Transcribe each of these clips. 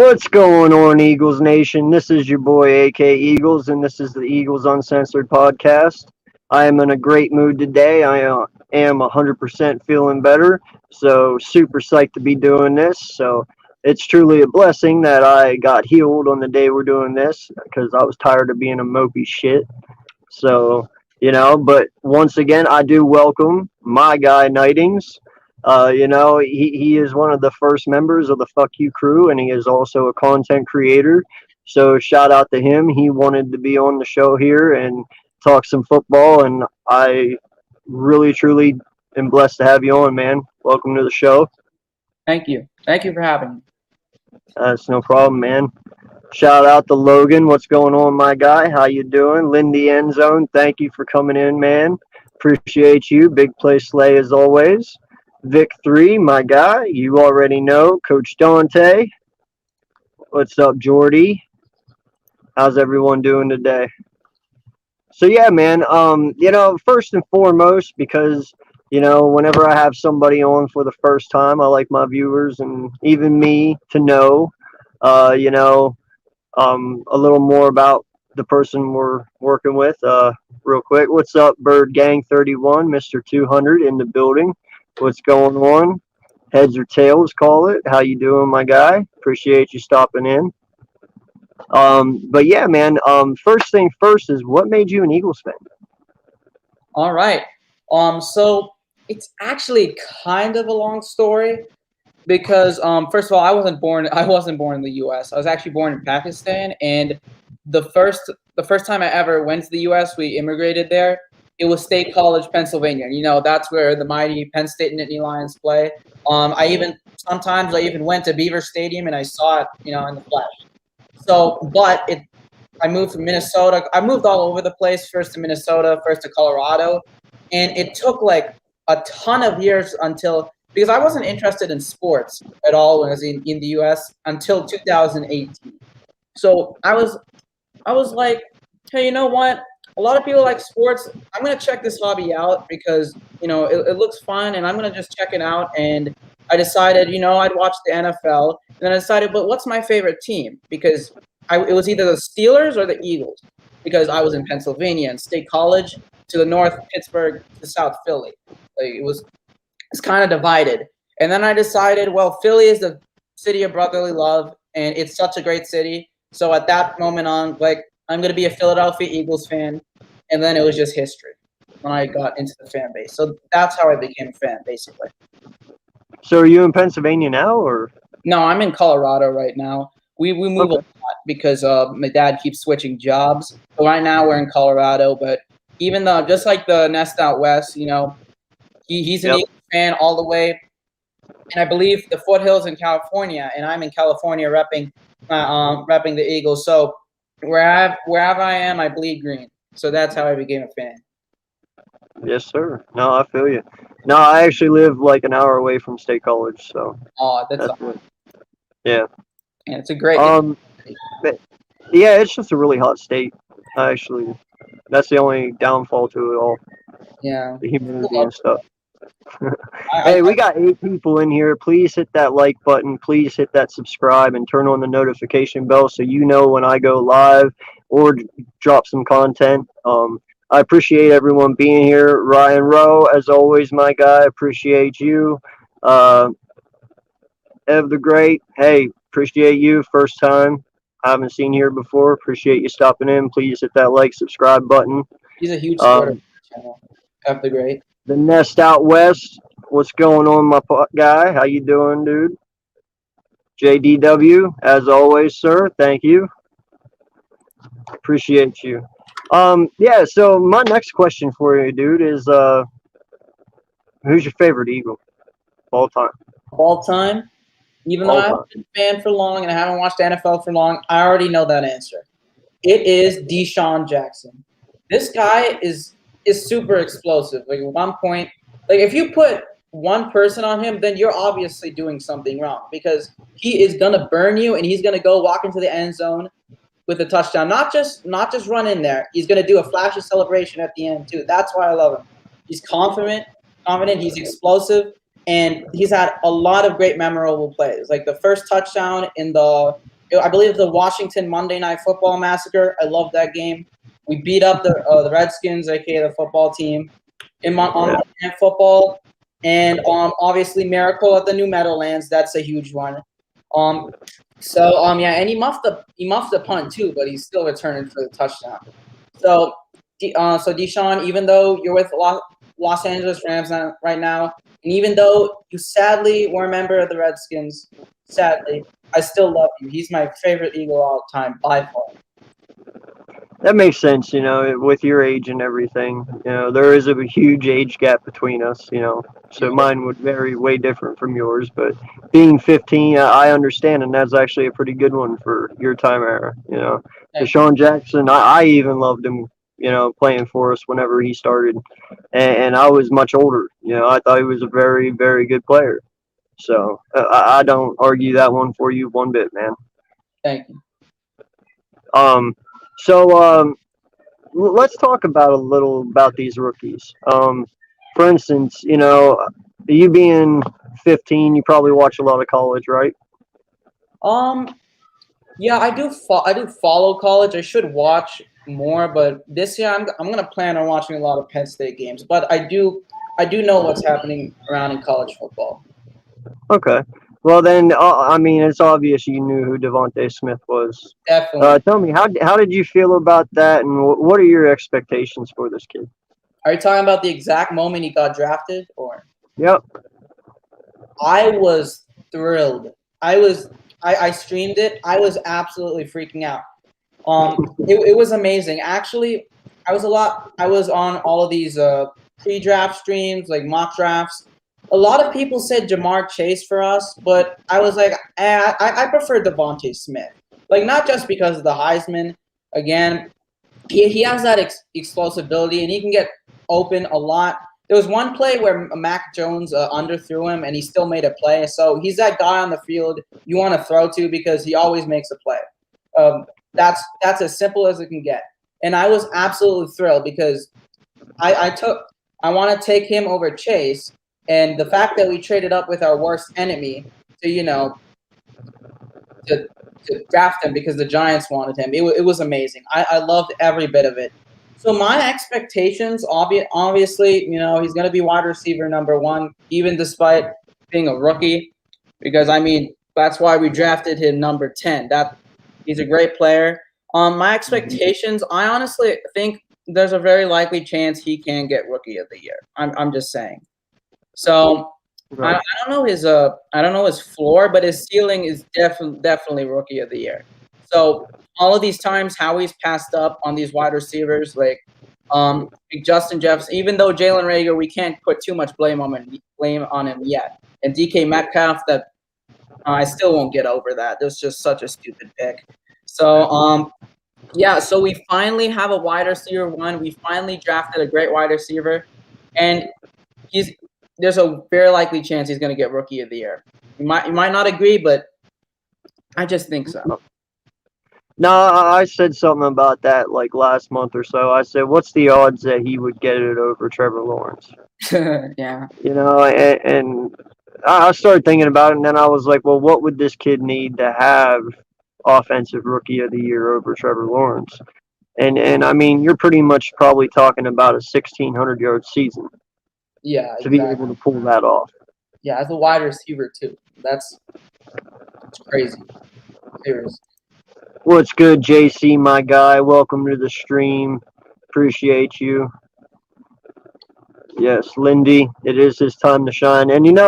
What's going on, Eagles Nation? This is your boy, AK Eagles, and this is the Eagles Uncensored podcast. I am in a great mood today. I am 100% feeling better, so super psyched to be doing this. So it's truly a blessing that I got healed on the day we're doing this because I was tired of being a mopey shit. So, but once again, I do welcome my guy, Nightinqs. He is one of the first members of the Fuck You crew, and he is also a content creator. So, shout out to him. He wanted to be on the show here and talk some football, and I really, truly am blessed to have you on, man. Welcome to the show. Thank you. Thank you for having me. That's no problem, man. Shout out to Logan. What's going on, my guy? How you doing? Lindy End Zone, thank you for coming in, man. Appreciate you. Big play slay as always. Vic 3, my guy. You already know. Coach Dante. What's up, Jordy? How's everyone doing today? So yeah, man. First and foremost, because whenever I have somebody on for the first time, I like my viewers and even me to know, uh, you know, a little more about the person we're working with. Real quick, what's up, Bird Gang 31, Mr. 200 in the building? What's going on? Heads or tails, call it. How you doing, my guy? Appreciate you stopping in. But yeah, man. First thing first is what made you an Eagles fan? All right. So it's actually kind of a long story because first of all, I wasn't born in the US. I was actually born in Pakistan, and the first time I ever went to the US, we immigrated there. It was State College, Pennsylvania. That's where the mighty Penn State Nittany Lions play. Sometimes I even went to Beaver Stadium and I saw it, in the flesh. So, I moved from Minnesota. I moved all over the place, first to Minnesota, first to Colorado. And it took like a ton of years because I wasn't interested in sports at all when I was in the US until 2018. So I was like, hey, you know what? A lot of people like sports. I'm going to check this hobby out because, it looks fun and I'm going to just check it out. And I decided, I'd watch the NFL. And then I decided, but what's my favorite team? Because it was either the Steelers or the Eagles because I was in Pennsylvania and State College to the north, Pittsburgh to South Philly. It's kind of divided. And then I decided, well, Philly is the city of brotherly love and it's such a great city. So at that moment on, I'm going to be a Philadelphia Eagles fan. And then it was just history when I got into the fan base. So that's how I became a fan, basically. So are you in Pennsylvania now, or? No, I'm in Colorado right now. We move a lot because my dad keeps switching jobs. So right now we're in Colorado, but even though just like the nest out west, he's an Eagles fan all the way. And I believe the foothills in California, and I'm in California repping the Eagles. So wherever I am, I bleed green. So that's how I became a fan. Yes, sir. No, I feel you. No, I actually live like an hour away from State College, so That's awesome. Yeah. Yeah, it's a great. Yeah, it's just a really hot state. That's the only downfall to it all. Yeah. The humidity and stuff. Hey, we got 8 people in here. Please hit that like button. Please hit that subscribe and turn on the notification bell so you know when I go live or drop some content. I appreciate everyone being here. Ryan Rowe, as always, my guy. Appreciate you. Ev the Great. Hey, appreciate you. First time. I haven't seen you here before. Appreciate you stopping in. Please hit that like, subscribe button. He's a huge supporter of the channel. Ev the Great. The Nest Out West. What's going on, my guy? How you doing, dude? JDW, as always, sir. Thank you. Appreciate you. Yeah, so my next question for you, dude, is who's your favorite Eagle of all time? All time? Even though I haven't been a fan for long and I haven't watched the NFL for long, I already know that answer. It is Deshaun Jackson. This guy is super explosive. Like at one point, if you put one person on him, then you're obviously doing something wrong because he is gonna burn you and he's gonna go walk into the end zone with a touchdown. Not just run in there. He's gonna do a flashy celebration at the end too. That's why I love him. He's confident. He's explosive, and he's had a lot of great memorable plays. Like the first touchdown in the I believe the Washington Monday Night Football Massacre. I love that game. We beat up the Redskins, aka the football team, on Yeah. Monday Night Football, and obviously Miracle at the New Meadowlands. That's a huge one. Yeah, and he muffed the punt too, but he's still returning for the touchdown. So Deshaun, even though you're with Los Angeles Rams right now, and even though you sadly were a member of the Redskins, sadly, I still love you. He's my favorite Eagle all time by far. That makes sense, with your age and everything. There is a huge age gap between us, so mine would vary way different from yours. But being 15, I understand, and that's actually a pretty good one for your time era. Deshaun Jackson, I even loved him, playing for us whenever he started, and I was much older. I thought he was a very, very good player. So I don't argue that one for you one bit, man. Thank you. So let's talk about a little about these rookies. For instance, you being 15, you probably watch a lot of college, right? Yeah, I do. I do follow college. I should watch more, but this year I'm gonna plan on watching a lot of Penn State games. But I do know what's happening around in college football. Okay. Well, then, I mean, it's obvious you knew who Devontae Smith was. Definitely. Tell me, how did you feel about that, and what are your expectations for this kid? Are you talking about the exact moment he got drafted, or? Yep. I was thrilled. I streamed it. I was absolutely freaking out. It was amazing. Actually, I was on all of these pre-draft streams, like mock drafts. A lot of people said Jamar Chase for us, but I was like, I prefer Devontae Smith. Like, not just because of the Heisman. Again, he has that explosibility, and he can get open a lot. There was one play where Mac Jones underthrew him, and he still made a play. So he's that guy on the field you want to throw to because he always makes a play. That's as simple as it can get. And I was absolutely thrilled because I want to take him over Chase, and the fact that we traded up with our worst enemy to to draft him because the Giants wanted him. It was amazing. I loved every bit of it. So my expectations, obviously, he's going to be wide receiver number one, even despite being a rookie, because that's why we drafted him number 10. That he's a great player. My expectations, I honestly think there's a very likely chance he can get rookie of the year. I'm just saying. So Right. I don't know his floor, but his ceiling is definitely rookie of the year. So all of these times Howie's passed up on these wide receivers like Justin Jefferson, even though Jalen Reagor, we can't put too much blame on him yet. And DK Metcalf, that I still won't get over that. That's just such a stupid pick. So yeah, so we finally have a wide receiver one. We finally drafted a great wide receiver, and there's a very likely chance he's going to get rookie of the year. You might not agree, but I just think so. No, I said something about that like last month or so. I said, what's the odds that he would get it over Trevor Lawrence? Yeah. And I started thinking about it, and then I was like, well, what would this kid need to have offensive rookie of the year over Trevor Lawrence? And I mean, you're pretty much probably talking about a 1,600-yard season. Yeah, to be able to pull that off. Yeah, as a wide receiver too. That's crazy. Seriously. What's good, JC, my guy? Welcome to the stream. Appreciate you. Yes, Lindy, it is his time to shine. And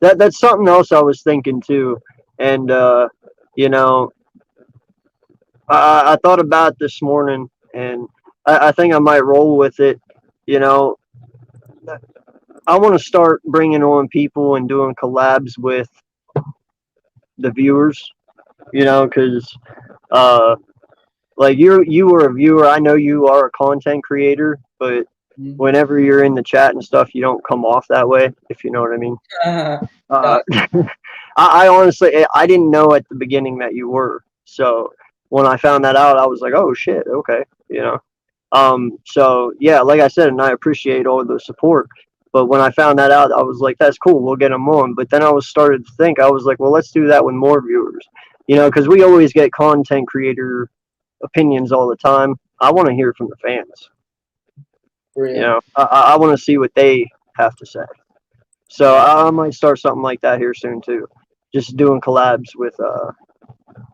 that's something else I was thinking too. And I thought about it this morning, and I think I might roll with it. I want to start bringing on people and doing collabs with the viewers, because like you were a viewer. I know you are a content creator, but whenever you're in the chat and stuff, you don't come off that way, if you know what I mean. I honestly, I didn't know at the beginning that you were. So when I found that out, I was like, oh shit, okay, So yeah, like I said, and I appreciate all the support. But when I found that out, I was like, that's cool, we'll get them on. But then I started to think, I was like, well, let's do that with more viewers. because we always get content creator opinions all the time. I want to hear from the fans. Real. I want to see what they have to say. So I might start something like that here soon too. Just doing collabs with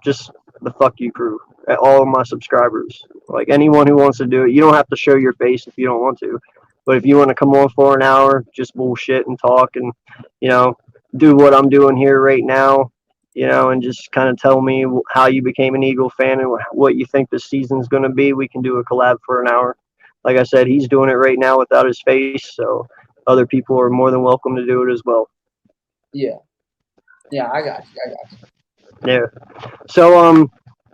just the fuck you crew, all of my subscribers. Like anyone who wants to do it, you don't have to show your face if you don't want to. But if you want to come on for an hour, just bullshit and talk and, you know, do what I'm doing here right now, and just kind of tell me how you became an Eagle fan and what you think this season's going to be, we can do a collab for an hour. Like I said, he's doing it right now without his face, so other people are more than welcome to do it as well. Yeah. Yeah, I got you. I got you. Yeah. So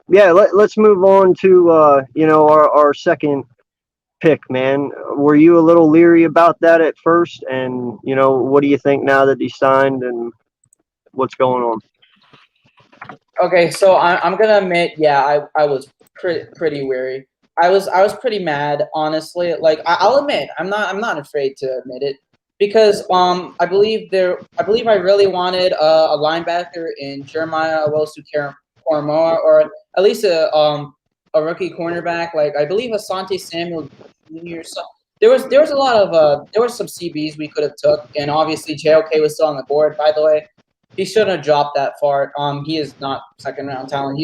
yeah, let's move on to our second pick, man. Were you a little leery about that at first? And what do you think now that he signed and what's going on? Okay, so I'm gonna admit, yeah, I was pretty weary. I was pretty mad, honestly. Like I'll admit, I'm not afraid to admit it because I really wanted a linebacker in Jeremiah Owusu Karamoa, or at least a rookie cornerback. Like I believe Asante Samuel Jr. So there was a lot of there were some CBs we could have took, and obviously JOK was still on the board. By the way, he shouldn't have dropped that far. He is not second round talent.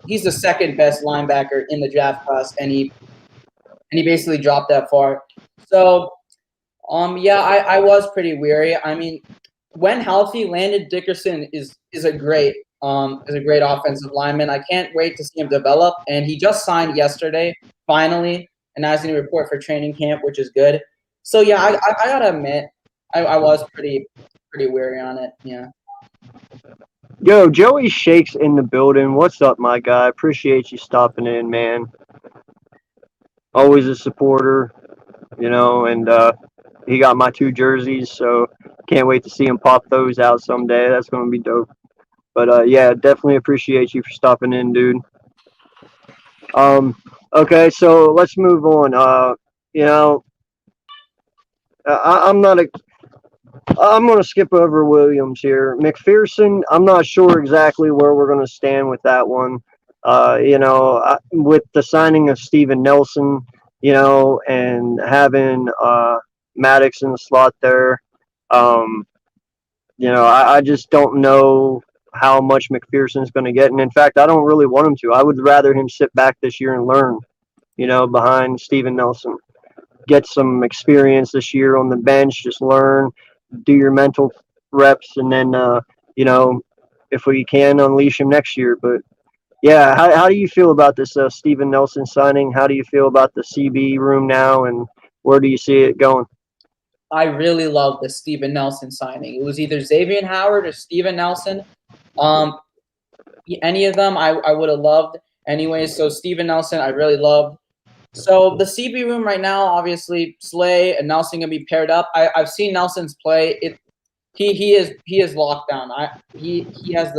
He's the second best linebacker in the draft class, and he basically dropped that far. So yeah, I was pretty weary. I mean, when healthy, Landon Dickerson is a great offensive lineman. I can't wait to see him develop. And he just signed yesterday, finally, and now he's going to report for training camp, which is good. So yeah, I gotta admit, I was pretty weary on it. Yeah. Yo, Joey Shakes in the building. What's up, my guy? Appreciate you stopping in, man. Always a supporter, and he got my 2 jerseys, so can't wait to see him pop those out someday. That's going to be dope. But yeah, definitely appreciate you for stopping in, dude. Okay, so let's move on. I'm not a. I'm going to skip over Williams here. McPherson, I'm not sure exactly where we're going to stand with that one. With the signing of Steven Nelson, and having Maddox in the slot there, I just don't know how much McPherson's going to get. And in fact, I don't really want him to. I would rather him sit back this year and learn, behind Steven Nelson. Get some experience this year on the bench, just learn, do your mental reps, and then, if we can, unleash him next year. But yeah, how do you feel about this Steven Nelson signing? How do you feel about the CB room now, and where do you see it going? I really love the Steven Nelson signing. It was either Xavier Howard or Steven Nelson. Any of them I would have loved anyways. So Steven Nelson, I really loved. So the CB room right now, obviously Slay and Nelson gonna be paired up. I've seen Nelson's play. He is locked down. He has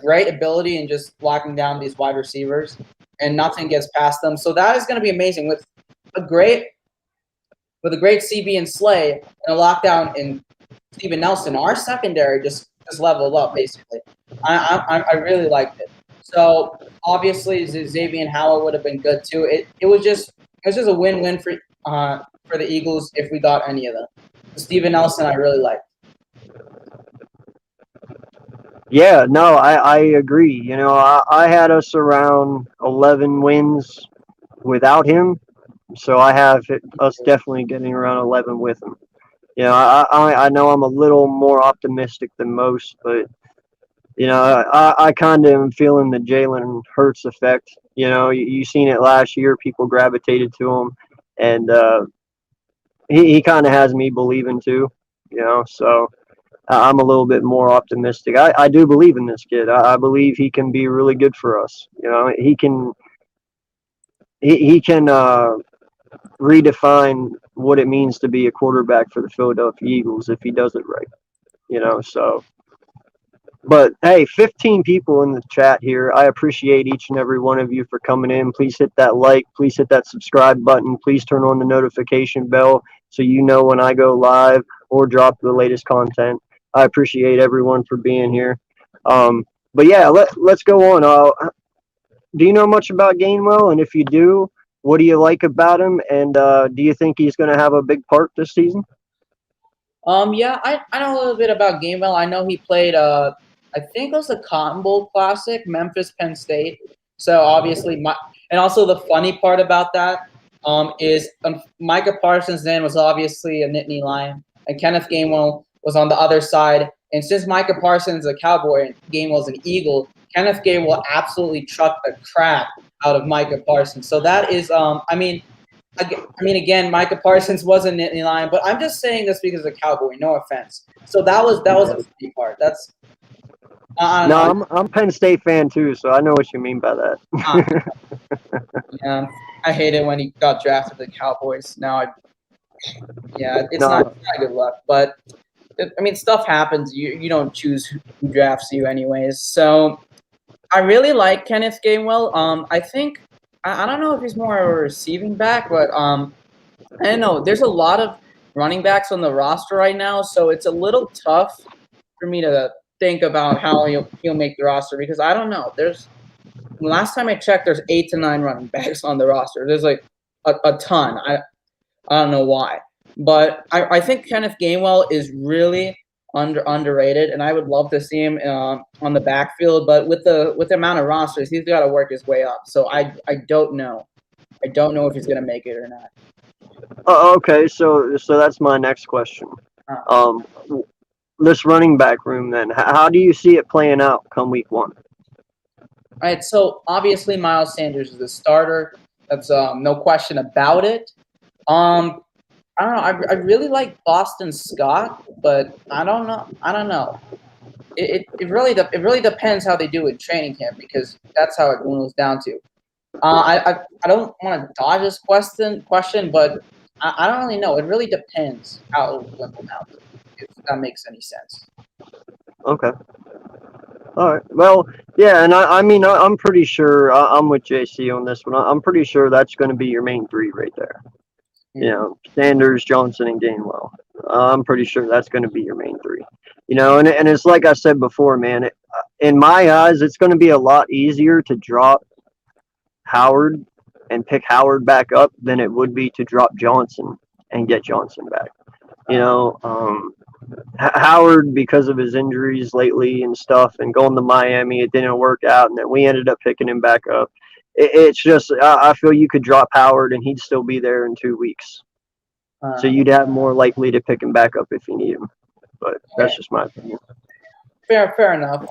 great ability in just locking down these wide receivers, and nothing gets past them. So that is gonna be amazing with a great CB and Slay and a lockdown in Steven Nelson. Our secondary just leveled up basically. I really liked it. So obviously Xavier Howard would have been good too. It was just a win-win for the Eagles if we got any of them. Steven Nelson I really liked. Yeah, no, I agree. I had us around 11 wins without him, so I have us definitely getting around 11 with him. I know I'm a little more optimistic than most, but I kind of am feeling the Jalen Hurts effect. You seen it last year. People gravitated to him, and he kind of has me believing too. So I'm a little bit more optimistic. I do believe in this kid. I believe he can be really good for us. He can redefine what it means to be a quarterback for the Philadelphia Eagles if he does it right. So. But hey, 15 people in the chat here. I appreciate each and every one of you for coming in. Please hit that like. Please hit that subscribe button. Please turn on the notification bell so you know when I go live or drop the latest content. I appreciate everyone for being here. but yeah, let's go on. Do you know much about Gainwell? And if you do, what do you like about him? And do you think he's going to have a big part this season? Yeah, I know a little bit about Gainwell. I know he played I think it was the Cotton Bowl Classic, Memphis Penn State. So obviously and also the funny part about that is Micah Parsons then was obviously a Nittany Lion and Kenneth Gainwell was on the other side. And since Micah Parsons is a Cowboy and Gainwell's an Eagle, Kenneth Gainwell absolutely trucked the crap out of Micah Parsons. So that is again, Micah Parsons was a Nittany Lion, but I'm just saying this because of Cowboy. No offense. So that was a funny part. That's I don't No, know. I'm Penn State fan too, so I know what you mean by that. Yeah, I hate it when he got drafted to the Cowboys. It's No, not good luck. But I mean, stuff happens. You don't choose who drafts you, anyways. So I really like Kenneth Gainwell. I think I don't know if he's more of a receiving back, but I don't know. There's a lot of running backs on the roster right now, so it's a little tough for me to think about how he'll make the roster because I don't know. Last time I checked, there's 8 to 9 running backs on the roster. There's like a ton. I don't know why, but I think Kenneth Gainwell is really underrated, and I would love to see him on the backfield. But with the amount of rosters, he's got to work his way up. So I don't know. I don't know if he's gonna make it or not. okay, so that's my next question. Um, this running back room, then, how do you see it playing out come week 1? All right, so obviously Miles Sanders is the starter. That's no question about it. I don't know. I really like Boston Scott, but I don't know. It really depends how they do in training camp because that's how it boils down to. I don't want to dodge this question, but I don't really know. It really depends how it will come out. If that makes any sense. Okay. All right. Well, yeah, and I mean, I'm pretty sure I'm with JC on this one. I'm pretty sure that's going to be your main 3 right there. You know, Sanders, Johnson, and Gainwell. I'm pretty sure that's going to be your main 3. You know, and it's like I said before, man. In my eyes, it's going to be a lot easier to drop Howard and pick Howard back up than it would be to drop Johnson and get Johnson back. You know, Howard, because of his injuries lately and stuff, and going to Miami, it didn't work out, and then we ended up picking him back up. It's just, I feel you could drop Howard and he'd still be there in 2 weeks. So you'd have more likely to pick him back up if you need him. But that's just my opinion. Fair enough.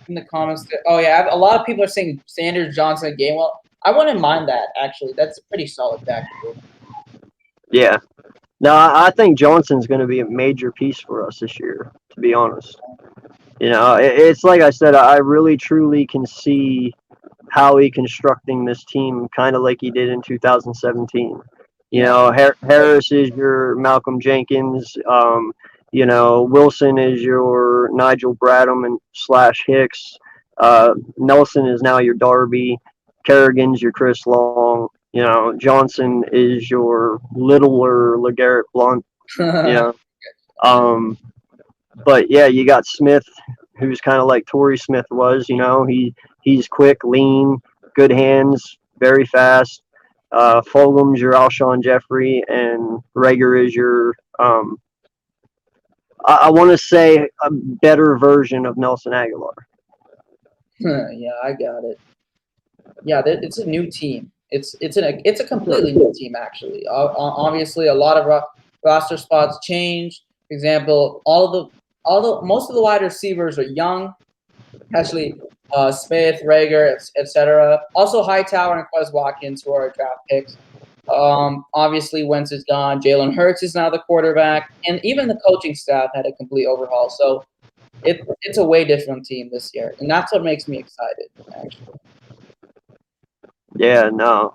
In the comments. Oh yeah, a lot of people are saying Sanders, Johnson, Gainwell. I wouldn't mind that actually. That's a pretty solid backfield. Yeah. No, I think Johnson's going to be a major piece for us this year, to be honest. You know, it's like I said, I really truly can see Howie constructing this team kind of like he did in 2017. You know, Harris is your Malcolm Jenkins. You know, Wilson is your Nigel Bradham and / Hicks. Nelson is now your Darby. Kerrigan's your Chris Long. You know, Johnson is your littler LeGarrette Blunt. You know, but yeah, you got Smith, who's kind of like Torrey Smith was. You know, he's quick, lean, good hands, very fast. Fulgham's your Alshon Jeffrey, and Rager is your I want to say a better version of Nelson Aguilar. Yeah, I got it. Yeah, it's a new team. It's a completely new team actually. Obviously, a lot of roster spots changed. For example, most of the wide receivers are young. Actually, Smith, Rager, etc. Also, Hightower and Quez Watkins, who are draft picks. Obviously, Wentz is gone. Jalen Hurts is now the quarterback, and even the coaching staff had a complete overhaul. So it's a way different team this year, and that's what makes me excited. Actually. Yeah, no.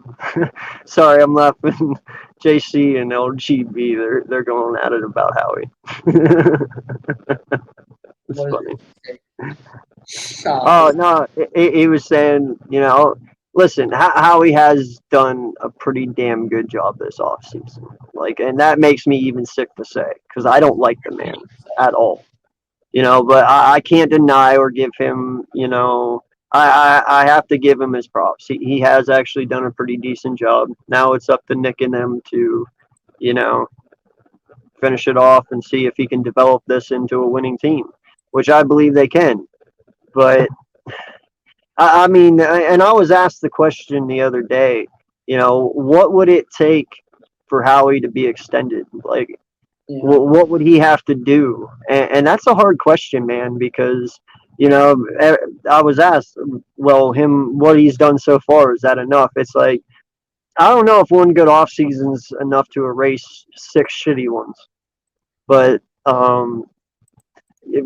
Sorry, I'm laughing. JC and LGB, they're going at it about Howie. It's funny. Oh no, he was saying, you know, listen, Howie has done a pretty damn good job this offseason. Like, and that makes me even sick to say because I don't like the man at all. But I can't deny or give him, I have to give him his props. He has actually done a pretty decent job. Now it's up to Nick and them to, you know, finish it off and see if he can develop this into a winning team, which I believe they can. But I mean, and I was asked the question the other day, what would it take for Howie to be extended? Like, Yeah. what would he have to do? And that's a hard question, man, because I was asked, well, what he's done so far, is that enough? It's like, I don't know if one good off season's enough to erase six shitty ones, but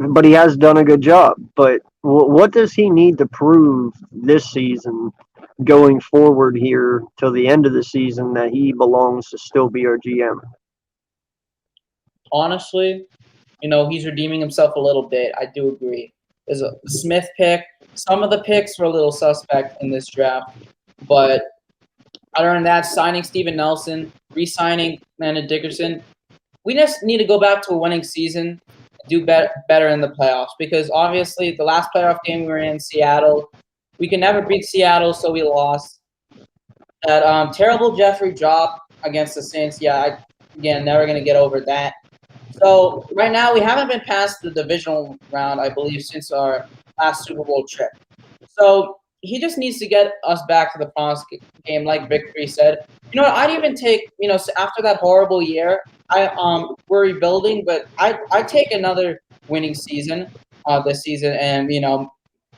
but he has done a good job. But what does he need to prove this season, going forward here till the end of the season, that he belongs to still be our GM? Honestly, he's redeeming himself a little bit. I do agree. There's a Smith pick. Some of the picks were a little suspect in this draft, but other than that, signing Steven Nelson, re-signing Landon Dickerson, we just need to go back to a winning season, do better in the playoffs, because obviously the last playoff game we were in Seattle, we can never beat Seattle, so we lost. That terrible Jeffrey drop against the Saints, again, never going to get over that. So right now we haven't been past the divisional round, I believe, since our last Super Bowl trip. So he just needs to get us back to the promised game, like Victory said. You know what? I'd even take, after that horrible year, we're rebuilding, but I'd take another winning season this season and,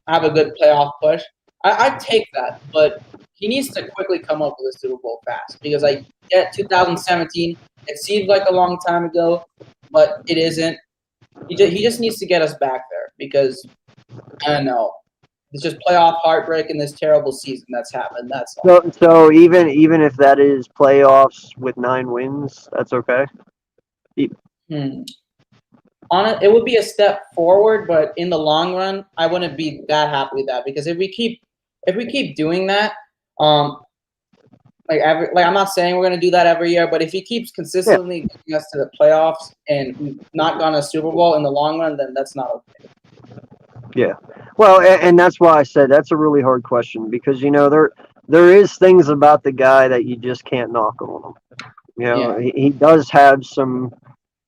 have a good playoff push. I'd take that, but he needs to quickly come up with a Super Bowl fast, because I get 2017, it seems like a long time ago, but it isn't. He just needs to get us back there, because I don't know. It's just playoff heartbreak in this terrible season that's happened. That's all. So even if that is playoffs with 9 wins, that's okay. Hmm. On it, it would be a step forward, but in the long run, I wouldn't be that happy with that, because if we keep doing that, I'm not saying we're gonna do that every year, but if he keeps consistently getting us to the playoffs and not gone to Super Bowl in the long run, then that's not okay. Yeah. Well, and that's why I said that's a really hard question, because there is things about the guy that you just can't knock on him. Yeah. He does have some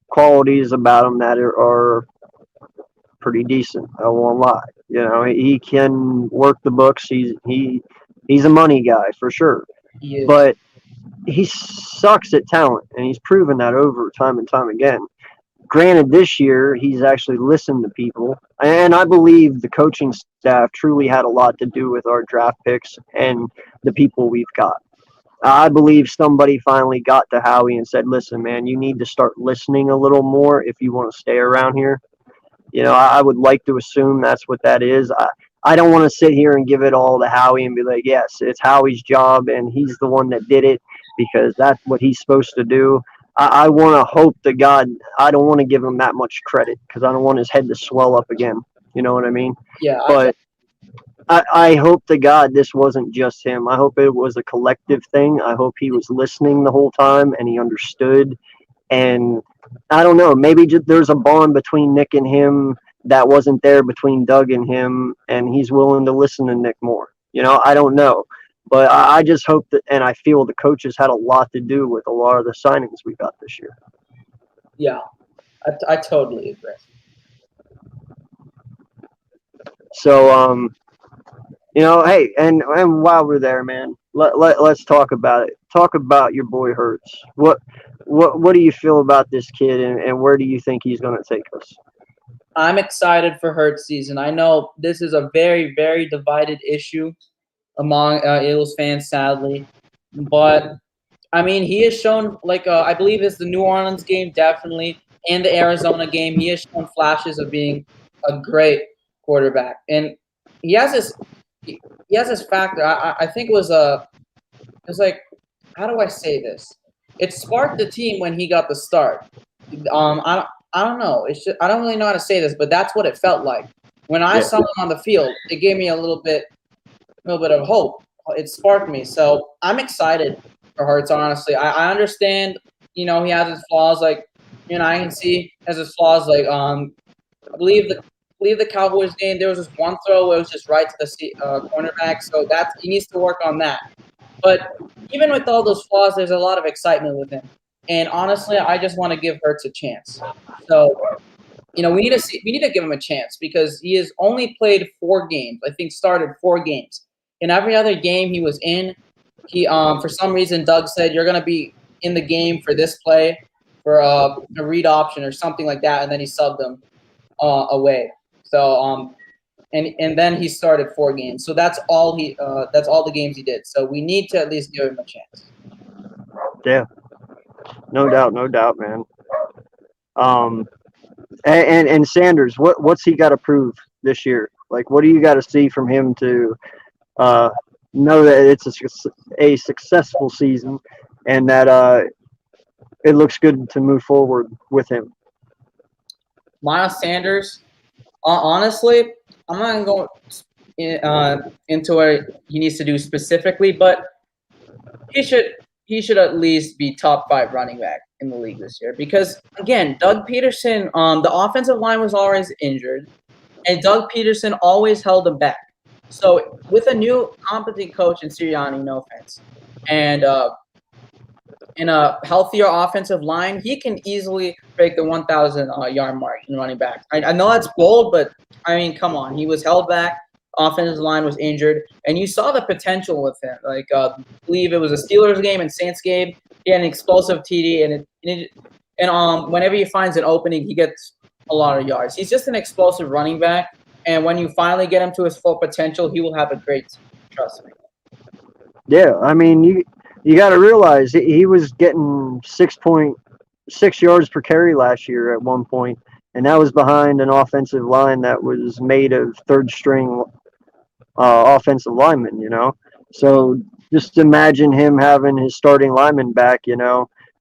qualities about him that are pretty decent. I won't lie. He can work the books. He's a money guy for sure. He is. But he sucks at talent, and he's proven that over time and time again. Granted, this year he's actually listened to people, and I believe the coaching staff truly had a lot to do with our draft picks and the people we've got. I believe somebody finally got to Howie and said, "Listen, man, you need to start listening a little more if you want to stay around here." I would like to assume that's what that is. I don't want to sit here and give it all to Howie and be like, yes, it's Howie's job and he's the one that did it, because that's what he's supposed to do. I want to hope to God, I don't want to give him that much credit, because I don't want his head to swell up again. You know what I mean? Yeah. But I hope to God this wasn't just him. I hope it was a collective thing. I hope he was listening the whole time and he understood. And I don't know, maybe there's a bond between Nick and him that wasn't there between Doug and him, and he's willing to listen to Nick more. I don't know. But I just hope that, and I feel the coaches had a lot to do with a lot of the signings we got this year. Yeah, I totally agree. So, hey, and while we're there, man, let's talk about it. Talk about your boy Hurts. What do you feel about this kid, and where do you think he's going to take us? I'm excited for Hurts season. I know this is a very, very divided issue among Eagles fans, sadly. But, I mean, he has shown, I believe it's the New Orleans game, definitely, and the Arizona game. He has shown flashes of being a great quarterback. And he has this factor. I think it was how do I say this? It sparked the team when he got the start. I don't know. It's just, I don't really know how to say this, but that's what it felt like. When I saw him on the field, it gave me a little bit of hope. It sparked me. So I'm excited for Hurts, honestly. I understand, he has his flaws. I can see he has his flaws, I believe the Cowboys game. There was this one throw where it was just right to the cornerback. So he needs to work on that. But even with all those flaws, there's a lot of excitement with him. And honestly, I just want to give Hurts a chance. So we need to give him a chance because he has only played 4 games. I think started 4 games. In every other game he was in, he for some reason Doug said you're gonna be in the game for this play for a read option or something like that, and then he subbed him away. So and then he started 4 games. So that's all the games he did. So we need to at least give him a chance. Yeah, no doubt, man. Um, and Sanders, what's he got to prove this year? Like, what do you got to see from him to uh, know that it's a successful season and that it looks good to move forward with him? Miles Sanders, honestly, I'm not going to go into what he needs to do specifically, but he should at least be top 5 running back in the league this year because again, Doug Peterson, the offensive line was always injured, and Doug Peterson always held him back. So with a new competent coach in Sirianni, no offense, and in a healthier offensive line, he can easily break the 1,000 yard mark in running back. I know that's bold, but I mean, come on. He was held back. Offensive line was injured, and you saw the potential with him. Like, I believe it was a Steelers game and Saints game. He had an explosive TD, and whenever he finds an opening, he gets a lot of yards. He's just an explosive running back, and when you finally get him to his full potential, he will have a great team. Trust me. Yeah, I mean, you got to realize he was getting 6.6 yards per carry last year at one point, and that was behind an offensive line that was made of third string offensive linemen. So just imagine him having his starting lineman back.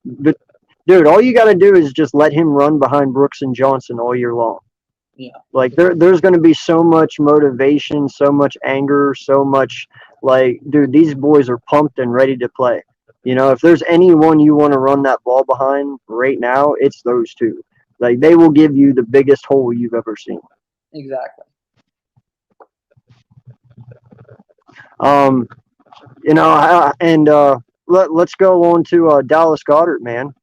But dude, all you got to do is just let him run behind Brooks and Johnson all year long. Yeah. Like there's going to be so much motivation, so much anger, so much like, dude, these boys are pumped and ready to play. If there's anyone you want to run that ball behind right now, it's those two. Like they will give you the biggest hole you've ever seen. Exactly. Let's go on to Dallas Goedert, man.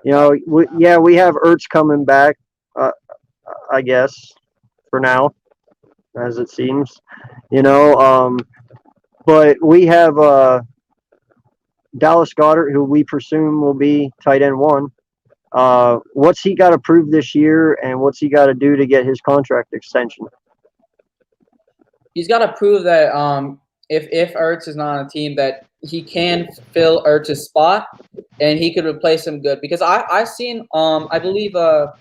We have Ertz coming back, I guess, for now, as it seems. But we have Dallas Goedert, who we presume will be tight end 1. What's he got to prove this year, and what's he got to do to get his contract extension? He's got to prove that if Ertz is not on a team, that he can fill Ertz's spot and he could replace him good. Because I seen I believe no,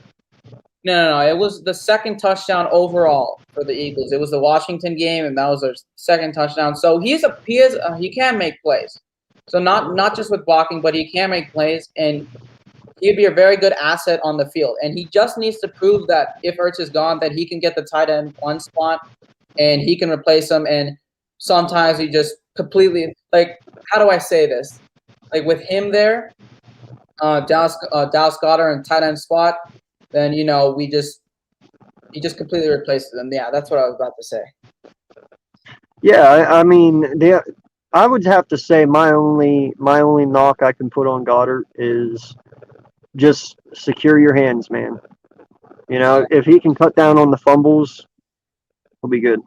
it was the second touchdown overall for the Eagles. It was the Washington game, and that was their second touchdown. So he can make plays. So not just with blocking, but he can make plays, and he'd be a very good asset on the field. And he just needs to prove that if Ertz is gone, that he can get the tight end 1 spot, and he can replace him. And sometimes he just completely, like, how do I say this? Like with him there, Dallas Goedert and tight end spot, then he just completely replaces them. Yeah, that's what I was about to say. Yeah, I mean, I would have to say my only knock I can put on Goddard is just secure your hands, man. If he can cut down on the fumbles, he'll be good.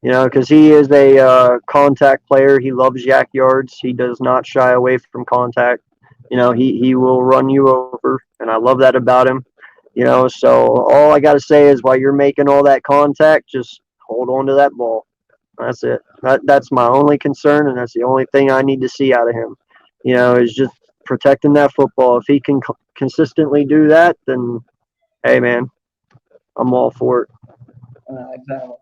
Because he is a contact player. He loves yak yards. He does not shy away from contact. He will run you over, and I love that about him. So all I got to say is while you're making all that contact, just hold on to that ball. That's it. That's my only concern, and that's the only thing I need to see out of him. Is just protecting that football. If he can consistently do that, then hey, man, I'm all for it. Exactly.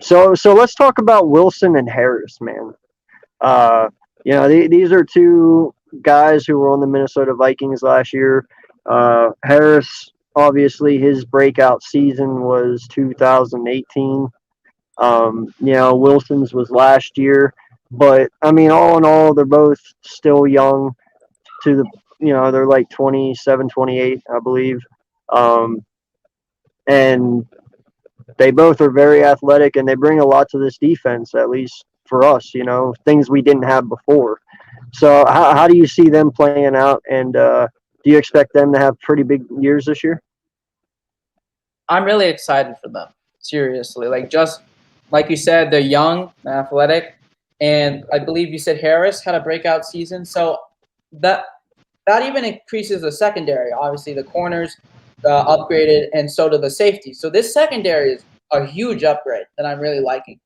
So let's talk about Wilson and Harris, man. These are 2 guys who were on the Minnesota Vikings last year. Harris, obviously, his breakout season was 2018. Wilson's was last year. But, I mean, all in all, they're both still young they're like 27, 28, I believe. and they both are very athletic, and they bring a lot to this defense, at least for us. Things we didn't have before. So how do you see them playing out, and do you expect them to have pretty big years this year? I'm really excited for them. Seriously, like just like you said, they're young, and athletic, and I believe you said Harris had a breakout season. So that that even increases the secondary. Obviously, the corners upgraded, and so do the safeties. So this secondary is a huge upgrade that I'm really liking.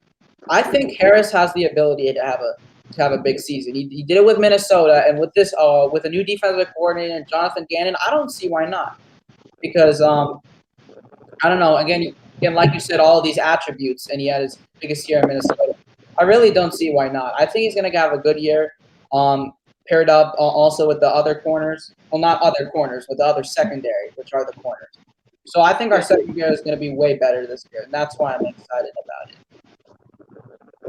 I think Harris has the ability to have a big season. He did it with Minnesota, and with this with a new defensive coordinator, Jonathan Gannon. I don't see why not, because I don't know. Again, like you said, all of these attributes, and he had his biggest year in Minnesota. I really don't see why not. I think he's going to have a good year. Paired up also with the other corners. Well, not other corners, but the other secondary, which are the corners. So I think our secondary is going to be way better this year, and that's why I'm excited about it.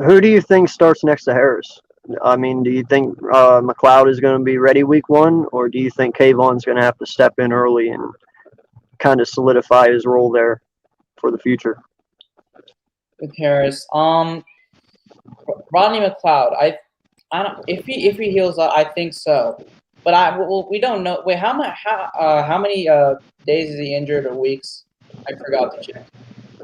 Who do you think starts next to Harris? I mean, do you think McLeod is going to be ready week one, or do you think Kayvon's going to have to step in early and kind of solidify his role there for the future? With Harris, Rodney McLeod. I don't if he heals up, I think so. But we don't know. Wait, how many days is he injured or weeks? I forgot to check.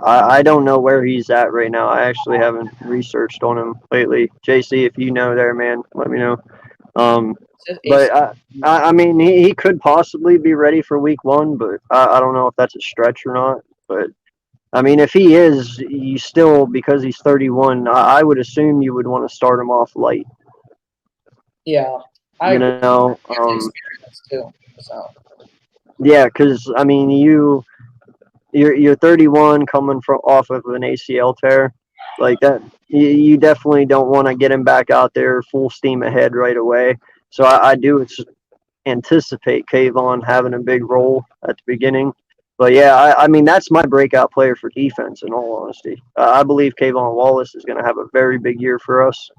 I don't know where he's at right now. I actually haven't researched on him lately. JC, if you know there, man, let me know. Um, but I mean, he could possibly be ready for week one, but I don't know if that's a stretch or not. But I mean, if he is, you still, because he's 31, I would assume you would want to start him off light. Yeah, I You agree. know, He has experience too. So yeah, because I mean, you're 31 coming from off of an ACL tear like that. You definitely don't want to get him back out there full steam ahead right away. So I do anticipate Kayvon having a big role at the beginning. But yeah, I mean that's my breakout player for defense. In all honesty, I believe Kayvon Wallace is going to have a very big year for us.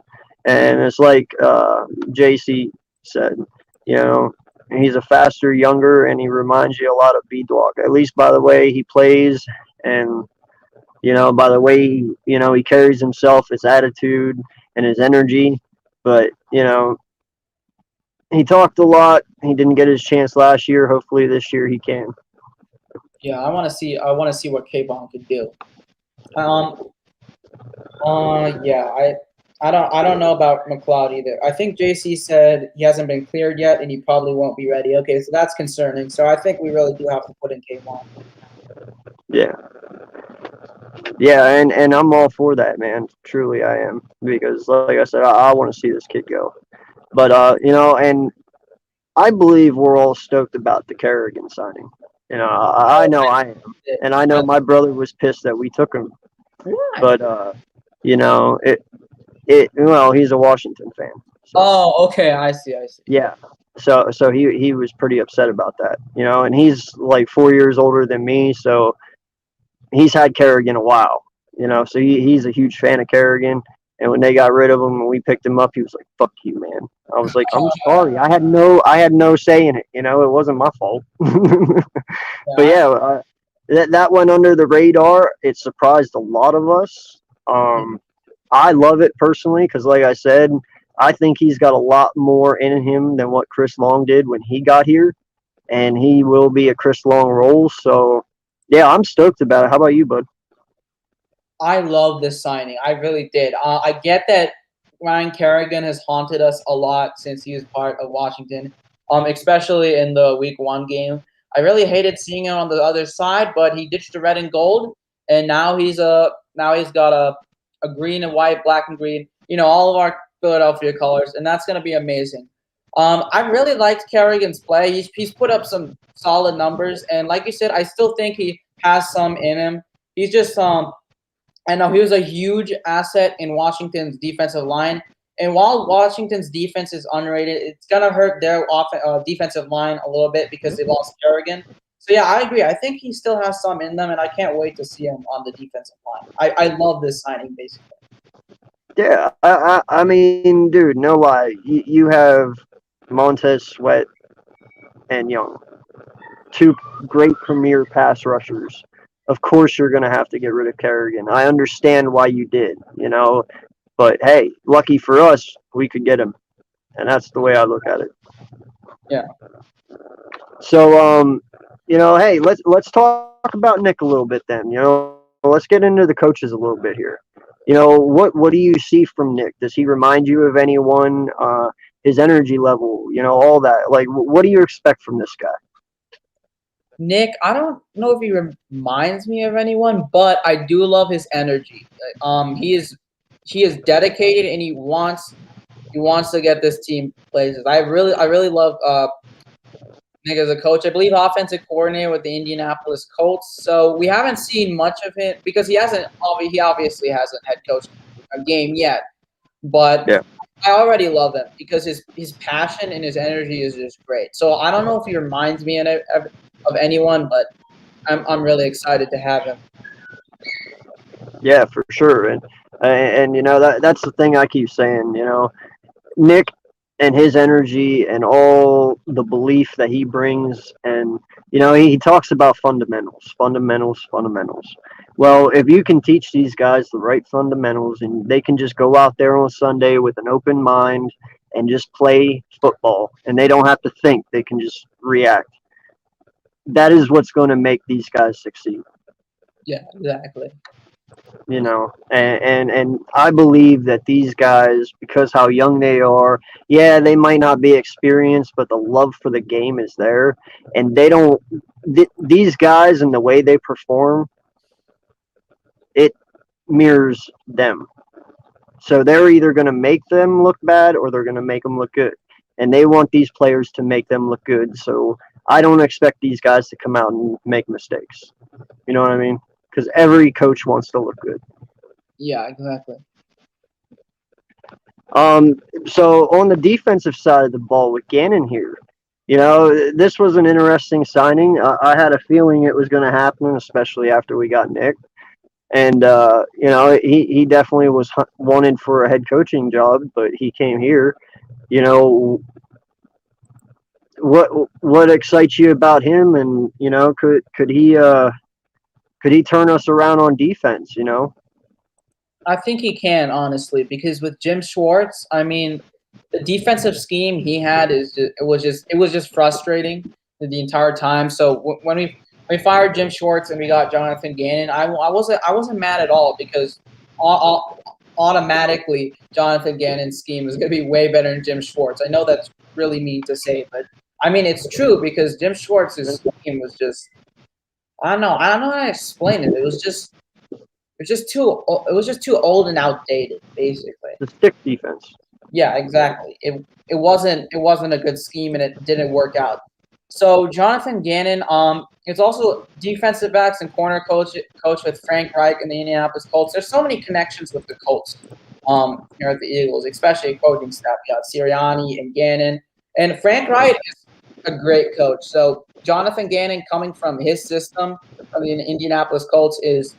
And it's like JC said, you know, he's a faster, younger, and he reminds you a lot of B Dog, at least by the way he plays and, by the way he carries himself, his attitude, and his energy. But, he talked a lot. He didn't get his chance last year. Hopefully this year he can. yeah, I want to see. I want to see what Kayvon could do. Um. Yeah. I don't know about McLeod either. I think JC said he hasn't been cleared yet, and he probably won't be ready. Okay, so that's concerning. So I think we really do have to put in Kayvon. Yeah. Yeah, and I'm all for that, man. Truly, I am, because, like I said, I want to see this kid go. But and I believe we're all stoked about the Kerrigan signing. I know I am, and I know my brother was pissed that we took him. Why? But well, he's a Washington fan. So, Oh, okay. I see. I see. yeah. So he was pretty upset about that. And he's like 4 years older than me, so he's had Kerrigan a while. So he's a huge fan of Kerrigan. And when they got rid of him and we picked him up, he was like, "Fuck you, man." I was like, "I'm sorry. I had no say in it. It wasn't my fault." But yeah, that went under the radar. It surprised a lot of us. I love it personally because, like I said, I think he's got a lot more in him than what Chris Long did when he got here, and he will be a Chris Long role. So, yeah, I'm stoked about it. How about you, bud? I love this signing. I really did. I get that Ryan Kerrigan has haunted us a lot since he was part of Washington, especially in the Week 1 game. I really hated seeing him on the other side, but he ditched the red and gold, and now he's got a green and white, black and green. All of our Philadelphia colors, and that's going to be amazing. I really liked Kerrigan's play. He's put up some solid numbers, and like you said, I still think he has some in him. He's just I know he was a huge asset in Washington's defensive line. And while Washington's defense is underrated, it's going to hurt their defensive line a little bit because they lost Kerrigan. So, yeah, I agree. I think he still has some in them, and I can't wait to see him on the defensive line. I love this signing, basically. Yeah, I mean, dude, no lie. You have Montez Sweat and Young, two great premier pass rushers. of course you're going to have to get rid of Kerrigan. I understand why you did, but hey, lucky for us, we could get him, and that's the way I look at it. Yeah. So, hey, let's talk about Nick a little bit then. Let's get into the coaches a little bit here. What do you see from Nick? Does he remind you of anyone? His energy level, all that. Like, what do you expect from this guy? Nick, I don't know if he reminds me of anyone, but I do love his energy. He is dedicated and he wants to get this team places. I really love Nick as a coach. I believe offensive coordinator with the Indianapolis Colts. So we haven't seen much of him because he obviously hasn't head coached a game yet. But Yeah. I already love him because his passion and his energy is just great. So I don't know if he reminds me of anyone, but I'm really excited to have him. Yeah, for sure. And that's the thing I keep saying. Nick and his energy and all the belief that he brings, and he talks about fundamentals, fundamentals, fundamentals. Well, if you can teach these guys the right fundamentals and they can just go out there on Sunday with an open mind and just play football and they don't have to think, they can just react. That is what's going to make these guys succeed. Yeah, exactly. And I believe that these guys, because how young they are, yeah, they might not be experienced, but the love for the game is there, and they don't. These guys and the way they perform, it mirrors them. So they're either going to make them look bad or they're going to make them look good, and they want these players to make them look good. So I don't expect these guys to come out and make mistakes. You know what I mean? Because every coach wants to look good. Yeah, exactly. Um, so on the defensive side of the ball with Gannon here, this was an interesting signing. I had a feeling it was going to happen, especially after we got Nick. And he definitely was wanted for a head coaching job, but he came here. You know, what excites you about him? And could he turn us around on defense? I think he can honestly because with Jim Schwartz, I mean, the defensive scheme he had it was just frustrating the entire time. So when we fired Jim Schwartz and we got Jonathan Gannon, I wasn't mad at all because automatically Jonathan Gannon's scheme is going to be way better than Jim Schwartz. I know that's really mean to say, but I mean it's true because Jim Schwartz's scheme was just I don't know how to explain it. It was just too old and outdated, basically. The stick defense. Yeah, exactly. It wasn't a good scheme and it didn't work out. So Jonathan Gannon, it's also defensive backs and corner coach with Frank Reich and the Indianapolis Colts. There's so many connections with the Colts, here at the Eagles, especially coaching staff. You got Sirianni and Gannon, and Frank Reich is a great coach. So Jonathan Gannon coming from his system from the Indianapolis Colts is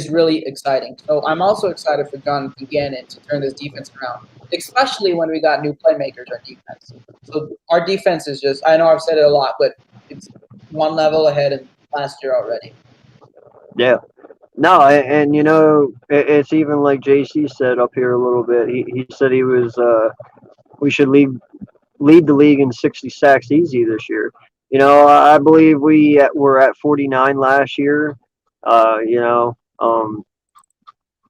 really exciting. So I'm also excited for Jonathan Gannon to turn this defense around, especially when we got new playmakers on defense. So our defense is just, I know I've said it a lot, but it's one level ahead of last year already. Yeah. No, and it's even like JC said up here a little bit. He said we should lead the league in 60 sacks easy this year. I believe we were at 49 last year. Uh, you know, um,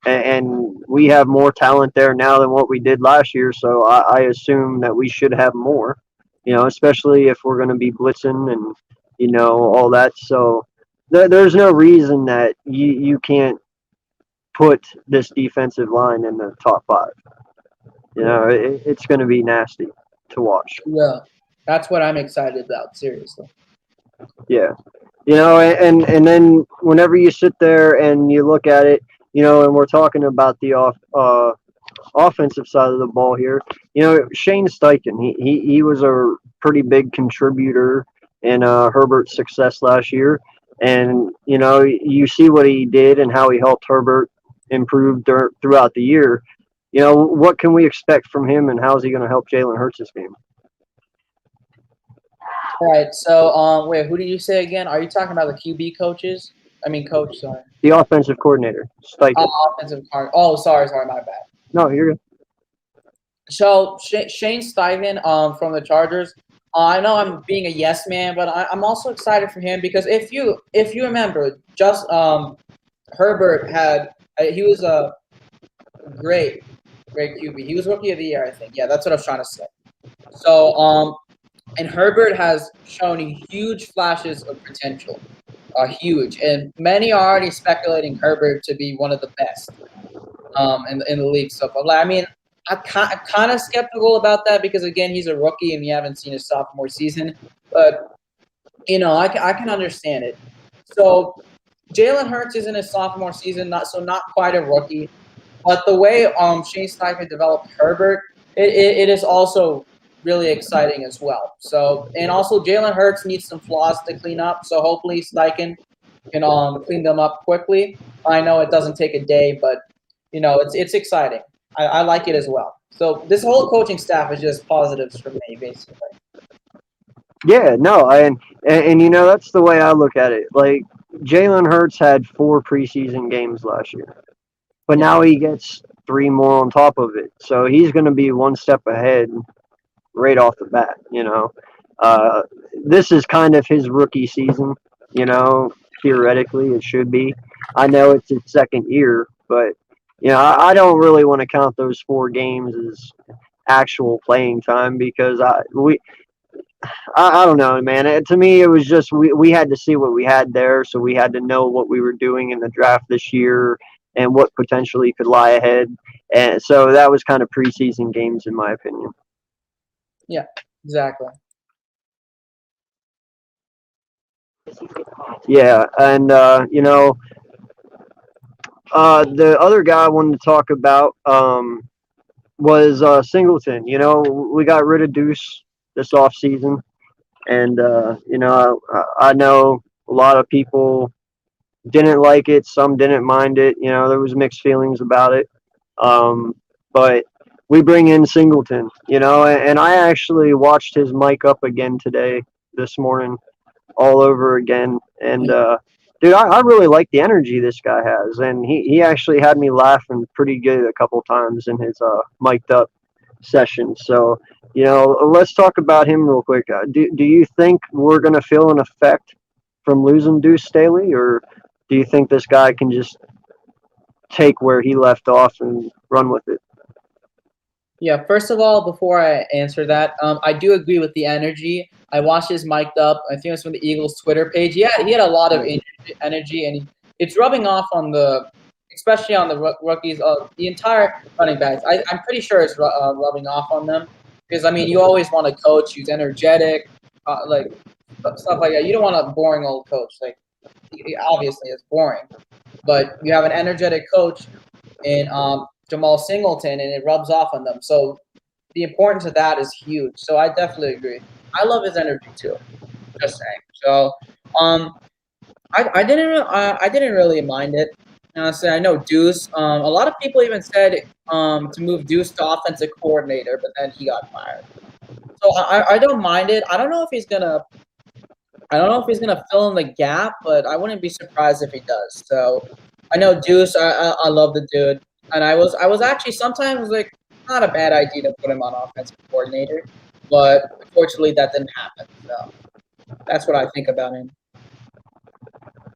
and we have more talent there now than what we did last year. So I assume that we should have more. Especially if we're going to be blitzing and all that. So there's no reason that you can't put this defensive line in the top five. It's going to be nasty to watch. Yeah, that's what I'm excited about. Seriously. Yeah. And then whenever you sit there and you look at it, and we're talking about the offensive side of the ball here, Shane Steichen, he was a pretty big contributor in Herbert's success last year. And, you see what he did and how he helped Herbert improve throughout the year. What can we expect from him and how is he going to help Jalen Hurts' game? All right. So, wait, who did you say again? Are you talking about the QB coaches I mean, coach. Sorry. The offensive coordinator, Steichen. Offensive card. Oh, sorry, my bad. No, you're good. So Shane Steichen, from the Chargers. I know I'm being a yes man, but I'm also excited for him because if you remember, just Herbert had he was a great QB. He was rookie of the year, I think. Yeah, that's what I was trying to say. So and Herbert has shown huge flashes of potential, huge, and many are already speculating Herbert to be one of the best in the league so far. I mean, I'm kind of skeptical about that because again, he's a rookie and we haven't seen his sophomore season. But I can understand it. So Jalen Hurts is in his sophomore season, not quite a rookie. But the way Shane Steichen developed Herbert, it is also really exciting as well. So and also Jalen Hurts needs some flaws to clean up. So hopefully Steichen can clean them up quickly. I know it doesn't take a day, but it's exciting. I like it as well. So this whole coaching staff is just positives for me, basically. Yeah, no, and that's the way I look at it. Like Jalen Hurts had 4 preseason games last year, but Yeah. now he gets 3 more on top of it. So he's going to be one step ahead right off the bat. Uh, this is kind of his rookie season. Theoretically it should be. I know it's his second year, but I don't really want to count those 4 games as actual playing time because I don't know, man. To me, it was just we had to see what we had there, so we had to know what we were doing in the draft this year and what potentially could lie ahead. And so that was kind of preseason games, in my opinion. Yeah, exactly. Yeah, and the other guy I wanted to talk about was Singleton. We got rid of Deuce this off season, and I know a lot of people didn't like it. Some didn't mind it. There was mixed feelings about it. But we bring in Singleton. And I actually watched his mic up again today, this morning, all over again. And dude, I really like the energy this guy has, and he actually had me laughing pretty good a couple times in his mic'd up session. So let's talk about him real quick. Do you think we're gonna feel an effect from losing Deuce Staley, or do you think this guy can just take where he left off and run with it? Yeah, first of all, before I answer that, I do agree with the energy. I watched his mic'd up. I think it was from the Eagles Twitter page. Yeah, he had a lot of energy, and it's rubbing off on especially on the rookies, the entire running backs. I'm pretty sure it's rubbing off on them because I mean, you always want a coach who's energetic, like stuff like that. You don't want a boring old coach. Like obviously, it's boring, but you have an energetic coach in Jamal Singleton, and it rubs off on them. So the importance of that is huge. So I definitely agree. I love his energy too. Just saying. So I didn't really mind it. Honestly, I know Deuce. A lot of people even said to move Deuce to offensive coordinator, but then he got fired. So I don't mind it. I don't know if he's gonna fill in the gap, but I wouldn't be surprised if he does. So I know Deuce. I love the dude, and I was actually sometimes like not a bad idea to put him on offensive coordinator, but unfortunately that didn't happen. So that's what I think about him.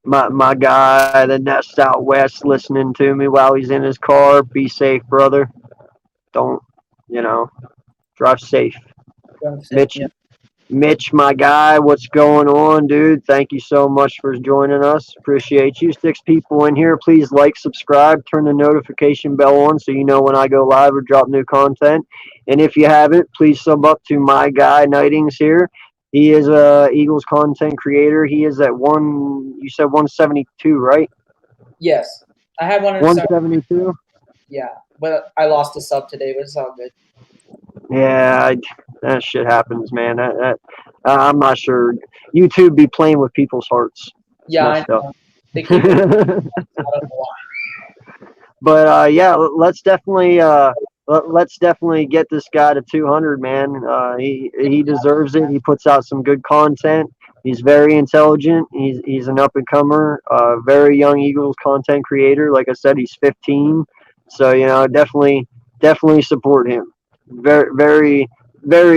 My guy, the nest out west, listening to me while he's in his car. Be safe, brother. Don't drive safe. Mitch, Yeah. Mitch, my guy, what's going on, dude? Thank you so much for joining us. Appreciate you. 6 people in here. Please like, subscribe, turn the notification bell on so you know when I go live or drop new content. And if you haven't, please sub up to my guy, Nightinqs here. He is a Eagles content creator. He is at you said 172, right? Yes, I had one in 172? Yeah, but I lost a sub today, but it's all good. Yeah, that shit happens, man. I'm not sure. YouTube be playing with people's hearts. It's Yeah, I messed up. know. They keep it. I don't know why. But yeah, let's definitely get this guy to 200, man. He deserves it. He puts out some good content. He's very intelligent. He's an up and comer, very young Eagles content creator. Like I said, he's 15, so definitely support him. Very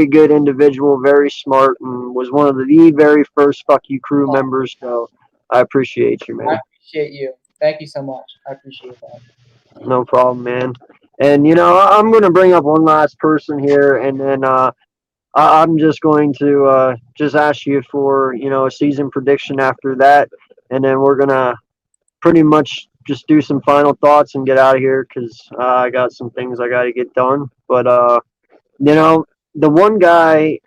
good individual, very smart, and was one of the very first Fuck You crew Oh, members. So I appreciate you, I man. appreciate you. Thank you so much. I appreciate that. No problem, man. And I'm gonna bring up one last person here, and then I'm just going to just ask you for a season prediction after that, and then we're gonna pretty much just do some final thoughts and get out of here because I got some things I got to get done. But you know, the one guy,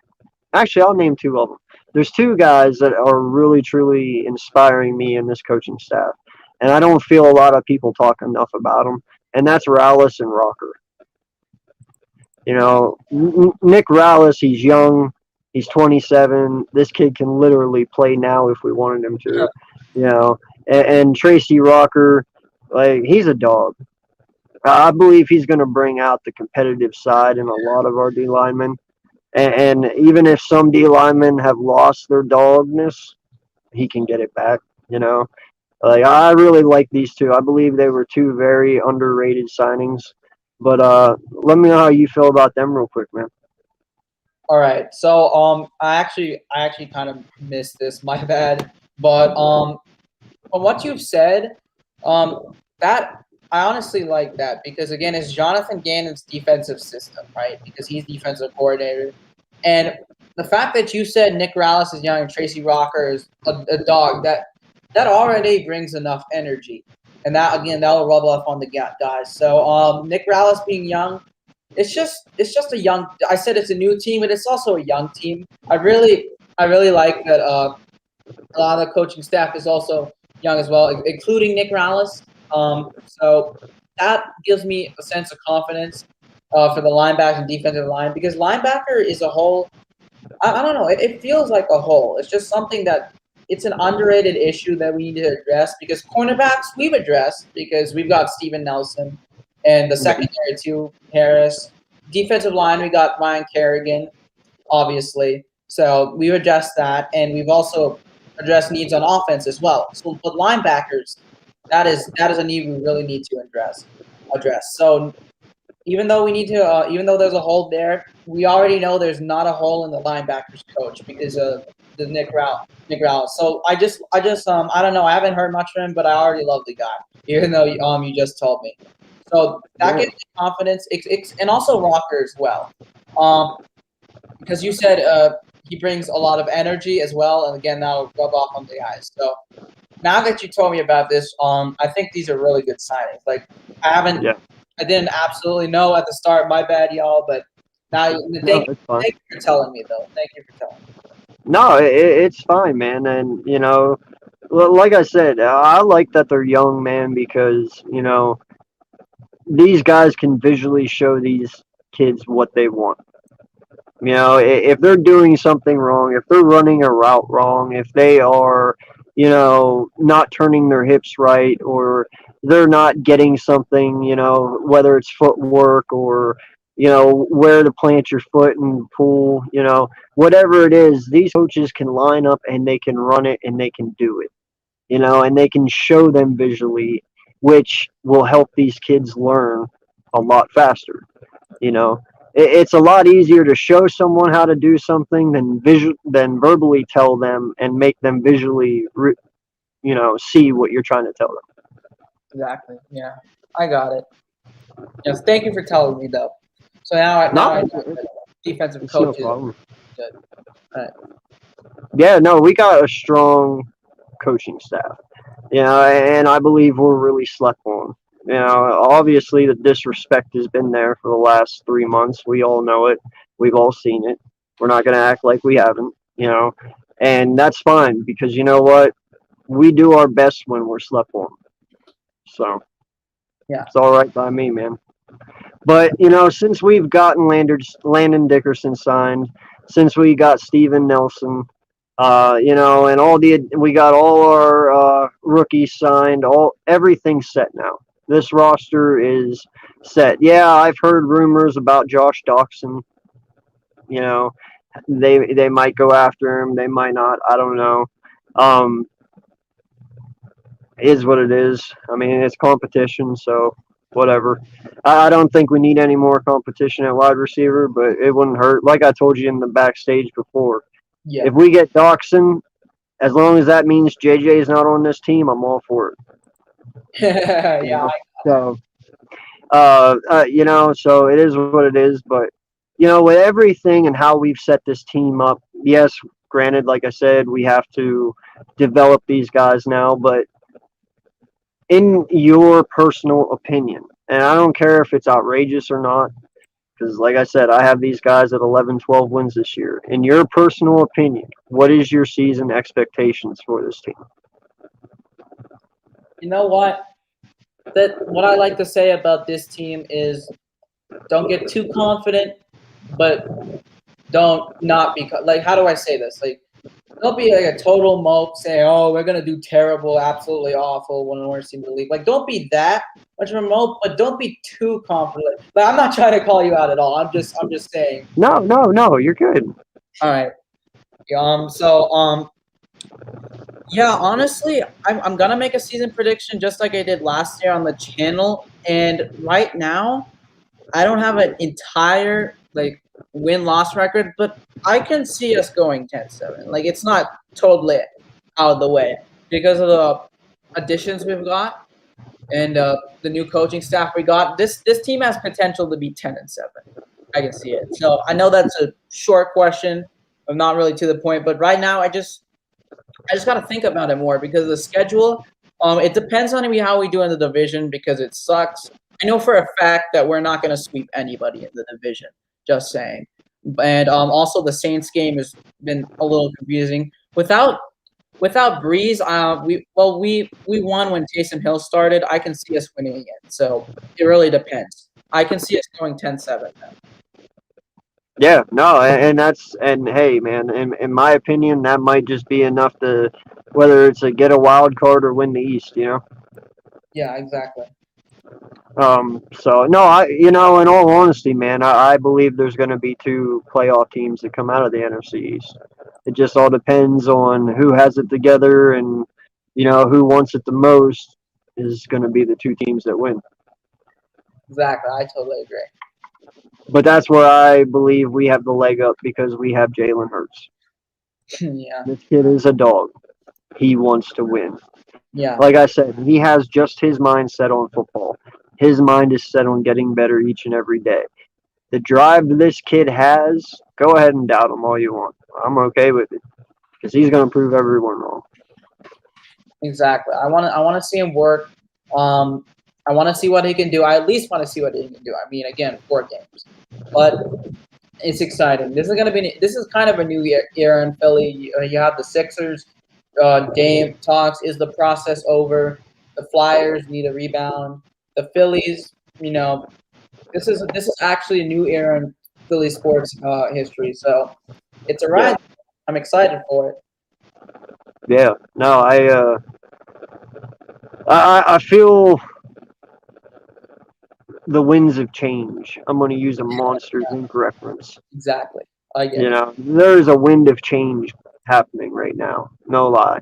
actually, I'll name two of them. There's two guys that are really truly inspiring me in this coaching staff, and I don't feel a lot of people talk enough about them, and that's Rallis and Rocker. Nick Rallis, he's young. He's 27. This kid can literally play now if we wanted him to. You know, and Tracy Rocker, like he's a dog. I believe he's going to bring out the competitive side in a lot of our D linemen. And even if some D linemen have lost their dogness, he can get it back. You know, like I really like these two. I believe they were two very underrated signings. But let me know how you feel about them real quick, man. All right. So I actually kind of missed this. My bad. But from what you've said, that I honestly like that because again, it's Jonathan Gannon's defensive system, right? Because he's defensive coordinator, and the fact that you said Nick Rallis is young and Tracy Rocker is a dog that already brings enough energy, and that again that will rub off on the guys. So Nick Rallis being young, it's just a young. I said it's a new team, but it's also a young team. I really like that. A lot of the coaching staff is also young as well, including Nick Rallis. So that gives me a sense of confidence for the linebacker and defensive line because linebacker is a whole. I don't know. It feels like a whole. It's just something that it's an underrated issue that we need to address because cornerbacks we've addressed because we've got Steven Nelson and the secondary too, Harris. Defensive line we got Ryan Kerrigan, obviously. So we've addressed that, and we've also addressed needs on offense as well. So, but linebackers, that is a need we really need to address. So even though there's a hole there, we already know there's not a hole in the linebackers coach because of the Nick Rowell. So I don't know. I haven't heard much from him, but I already love the guy, even though you just told me. So that Yeah. gives me confidence, and also Rocker as well. Um, because you said he brings a lot of energy as well, and again that'll rub off on the guys. So now that you told me about this, I think these are really good signings. Like Yeah. I didn't absolutely know at the start. My bad, y'all. But now, No, it's fine. thank you for telling me though. Thank you for telling me. No, it's fine, man. And like I said, I like that they're young, man, because these guys can visually show these kids what they want. If they're doing something wrong, if they're running a route wrong, if they are, not turning their hips right, or they're not getting something, whether it's footwork or, where to plant your foot and pull, whatever it is, these coaches can line up and they can run it and they can do it, and they can show them visually, which will help these kids learn a lot faster. You know, it's a lot easier to show someone how to do something than verbally tell them and make them visually, see what you're trying to tell them. Exactly. Yeah, I got it. Yes, thank you for telling me though. So now I No, know that defensive it's no coaches problem. good. All right. Yeah, no, we got a strong coaching staff. And I believe we're really slept on. Obviously the disrespect has been there for the last 3 months. We all know it. We've all seen it. We're not going to act like we haven't. And that's fine because you know what? We do our best when we're slept on. So Yeah. it's all right by me, man. But since we've gotten Landon Dickerson signed, since we got Steven Nelson, and we got all our rookies signed, everything's set now. This roster is set. Yeah, I've heard rumors about Josh Doxson. You know, They might go after him. They might not. I don't know. Um, is what it is. I mean, it's competition, so whatever. I don't think we need any more competition at wide receiver, but it wouldn't hurt. Like I told you in the backstage before, Yeah. if we get Doxson, as long as that means JJ is not on this team, I'm all for it. You Yeah. know? So, so it is what it is. But with everything and how we've set this team up, yes, granted, like I said, we have to develop these guys now. But in your personal opinion, and I don't care if it's outrageous or not, because like I said, I have these guys at 11, 12 wins this year. In your personal opinion, what is your season expectations for this team? You know what? What I like to say about this team is don't get too confident, but don't not be like. How do I say this? Like, don't be like a total mope saying, "Oh, we're gonna do terrible, absolutely awful, one of the worst teams in the league." Like, don't be that much of a mope, but don't be too confident. Like, I'm not trying to call you out at all. I'm just saying. No, no, no, you're good. All right. So yeah, honestly, I'm gonna make a season prediction just like I did last year on the channel. And right now, I don't have an entire like win-loss record, but I can see us going 10-7. Like it's not totally out of the way because of the additions we've got and the new coaching staff we got. This team has potential to be 10-7. I can see it. So I know that's a short question. I'm not really to the point, but right now I just got to think about it more because the schedule. It depends on how we do in the division because it sucks. I know for a fact that we're not going to sweep anybody in the division. Just saying. And also the Saints game has been a little confusing. Without Breeze, we won when Taysom Hill started. I can see us winning again. So it really depends. I can see us going 10-7 now. Yeah, no, and hey, man, in my opinion, that might just be enough to whether it's a get a wild card or win the East. Yeah, exactly. So no, in all honesty, man, I believe there's going to be two playoff teams that come out of the NFC East. It just all depends on who has it together and who wants it the most is going to be the two teams that win. Exactly. I totally agree. But that's where I believe we have the leg up because we have Jalen Hurts. Yeah. This kid is a dog. He wants to win. Yeah. Like I said, he has just his mind set on football. His mind is set on getting better each and every day. The drive this kid has, go ahead and doubt him all you want. I'm okay with it because he's going to prove everyone wrong. Exactly. I want to see him work. I want to see what he can do. I at least want to see what he can do. I mean, again, 4 games, but it's exciting. This is kind of a new era in Philly. You have the Sixers. Dame talks. Is the process over? The Flyers need a rebound. The Phillies. This is actually a new era in Philly sports history. So it's a Yeah, ride. I'm excited for it. yeah. No, I feel the winds of change. I'm going to use a Monsters Yeah, Inc. reference. exactly. I get it. There's a wind of change happening right now. No lie.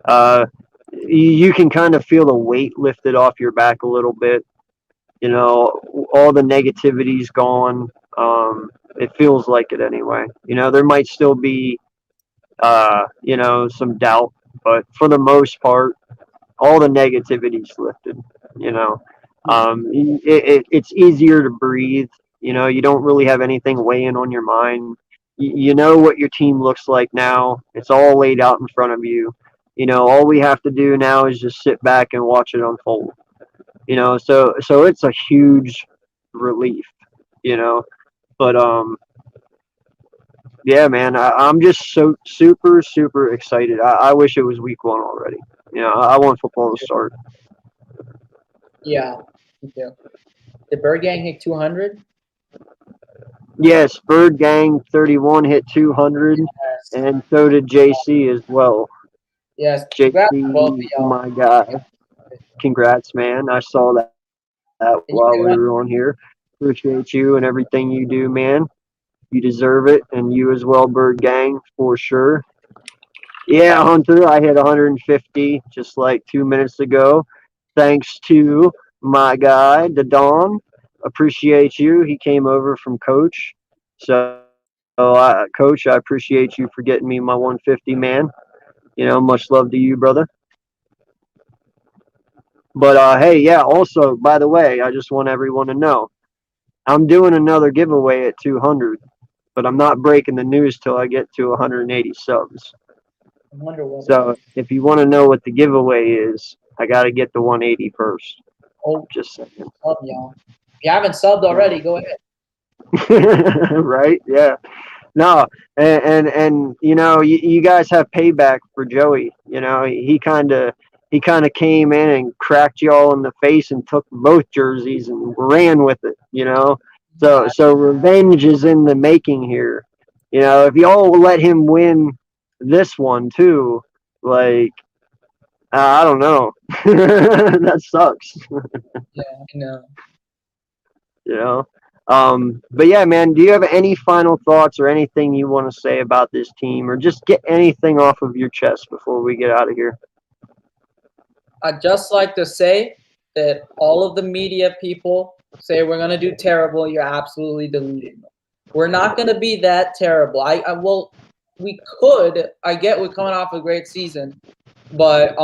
Uh, you can kind of feel the weight lifted off your back a little bit. All the negativity's gone. It feels like it anyway. There might still be, some doubt, but for the most part, all the negativity's lifted. You know, it's easier to breathe. You don't really have anything weighing on your mind. You know what your team looks like now. It's all laid out in front of you. All we have to do now is just sit back and watch it unfold. So it's a huge relief. You know, but yeah, man, I'm just so super super excited. I wish it was week 1 already. I want football to start. Yeah, me too. Did Bird Gang hit 200? Yes, Bird Gang 31 hit 200, Yes. and so did JC as well. Yes. Congrats to both of JC, y'all. my guy, congrats, man. I saw that while we And you were on here. Appreciate you and everything you do, man. You deserve it, and you as well, Bird Gang, for sure. Yeah, Hunter, I hit 150 just like 2 minutes ago. Thanks to my guy, the Don. Appreciate you. He came over from Coach. So, Coach, I appreciate you for getting me my 150, man. Much love to you, brother. But hey, yeah. Also, by the way, I just want everyone to know I'm doing another giveaway at 200, but I'm not breaking the news till I get to 180 subs. I wonder what it So is. if you want to know what the giveaway is, I got to get the 180 first. Oh, Just saying. sub, y'all. If you haven't subbed already, go ahead. Right? Yeah. No, and you guys have payback for Joey. He kind of came in and cracked y'all in the face and took both jerseys and ran with it. Yeah, So revenge is in the making here. If y'all let him win this one too, like I don't know, that sucks. yeah, I know. you know. But yeah, man, do you have any final thoughts or anything you want to say about this team, or just get anything off of your chest before we get out of here? I'd just like to say that all of the media people say we're going to do terrible. You're absolutely deluded. We're not going to be that terrible. Well, we could. I get we're coming off a great season, but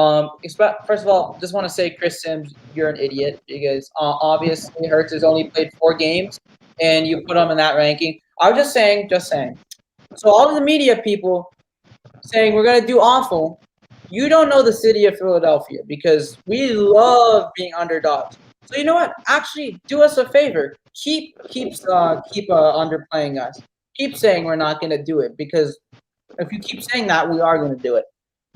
first of all, just want to say, Chris Sims, you're an idiot because obviously Hurts has only played 4 games, and you put him in that ranking. I was just saying, So all of the media people saying we're going to do awful. You don't know the city of Philadelphia because we love being underdogs. So you know what? Actually, do us a favor. Keep underplaying us. Keep saying we're not going to do it because if you keep saying that, we are going to do it.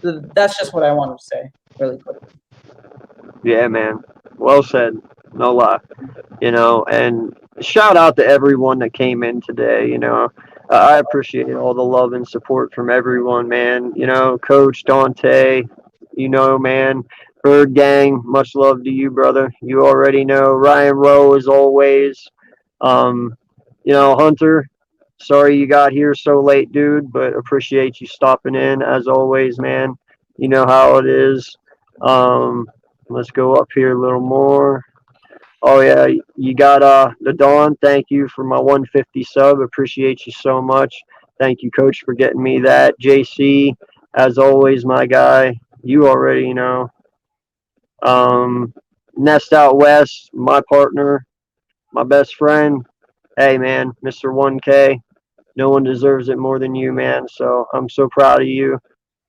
So that's just what I want to say, really quick. Yeah, man. Well said. No lie. And shout out to everyone that came in today. I appreciate all the love and support from everyone, man. Coach Dante, man. Bird Gang, much love to you, brother. You already know. Ryan Rowe, as always. Um, Hunter, sorry you got here so late, dude, but appreciate you stopping in, as always, man. You know how it is. Um, let's go up here a little more. Oh yeah, you got the Dawn. Thank you for my 150 sub. Appreciate you so much. Thank you, Coach, for getting me that. JC, as always, my guy. You already know. Um, Nest Out West, my partner, my best friend. Hey man, Mr. 1K. No one deserves it more than you, man. So I'm so proud of you,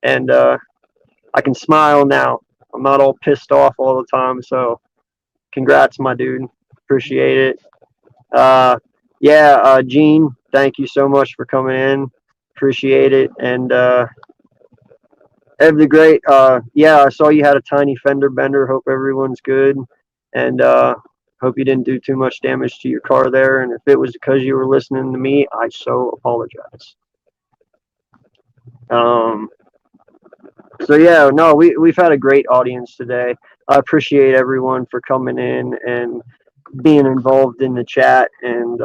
and I can smile now. I'm not all pissed off all the time. So congrats, my dude. Appreciate it. Uh, yeah, Gene, thank you so much for coming in. Appreciate it. And Ev the Great, yeah, I saw you had a tiny fender bender. Hope everyone's good. And hope you didn't do too much damage to your car there. And if it was because you were listening to me, I so apologize. Um, so yeah, no, we've had a great audience today. I appreciate everyone for coming in and being involved in the chat, and